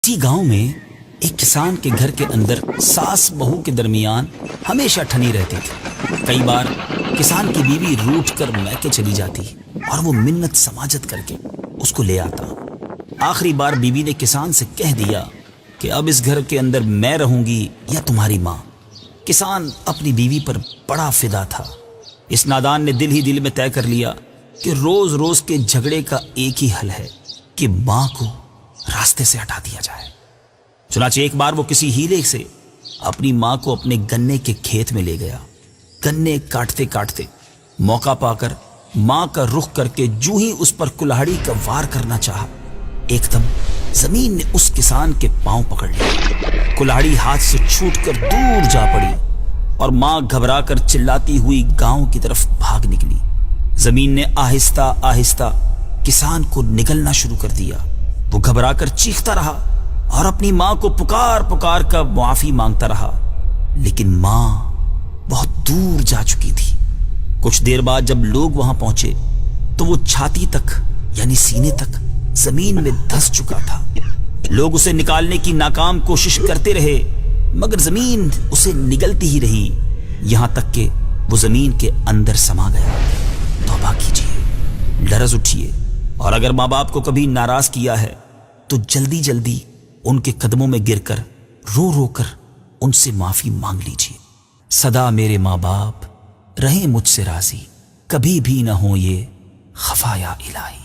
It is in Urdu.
اسی گاؤں میں ایک کسان کے گھر کے اندر ساس بہو کے درمیان ہمیشہ ٹھنی رہتی تھی۔ کئی بار کسان کی بیوی روٹھ کر میکے چلی جاتی اور وہ منت سماجت کر کے اس کو لے آتا۔ آخری بار بیوی نے کسان سے کہہ دیا کہ اب اس گھر کے اندر میں رہوں گی یا تمہاری ماں۔ کسان اپنی بیوی پر بڑا فدا تھا۔ اس نادان نے دل ہی دل میں طے کر لیا کہ روز روز کے جھگڑے کا ایک ہی حل ہے کہ ماں کو راستے سے ہٹا دیا جائے۔ چنانچہ ایک بار وہ کسی ہیلے سے اپنی ماں کو اپنے گنے کے کھیت میں لے گیا۔ گنے کاٹتے کاٹتے موقع پا کر ماں کا رخ کر کے جو ہی اس پر کلہاڑی کا وار کرنا چاہا، ایک دم زمین نے اس کسان کے پاؤں پکڑ لیا۔ کلہاڑی ہاتھ سے چھوٹ کر دور جا پڑی اور ماں گھبرا کر چلاتی ہوئی گاؤں کی طرف بھاگ نکلی۔ زمین نے آہستہ آہستہ کسان کو نگلنا شروع کر دیا۔ وہ گھبرا کر چیختا رہا اور اپنی ماں کو پکار پکار کر معافی مانگتا رہا، لیکن ماں بہت دور جا چکی تھی۔ کچھ دیر بعد جب لوگ وہاں پہنچے تو وہ چھاتی تک یعنی سینے تک زمین میں دھس چکا تھا۔ لوگ اسے نکالنے کی ناکام کوشش کرتے رہے مگر زمین اسے نگلتی ہی رہی، یہاں تک کہ وہ زمین کے اندر سما گیا۔ توبہ کیجیے، لرز اٹھیے، اور اگر ماں باپ کو کبھی ناراض کیا ہے تو جلدی جلدی ان کے قدموں میں گر کر رو رو کر ان سے معافی مانگ لیجیے۔ سدا میرے ماں باپ رہیں مجھ سے راضی، کبھی بھی نہ ہوں یہ خفا یا الہی۔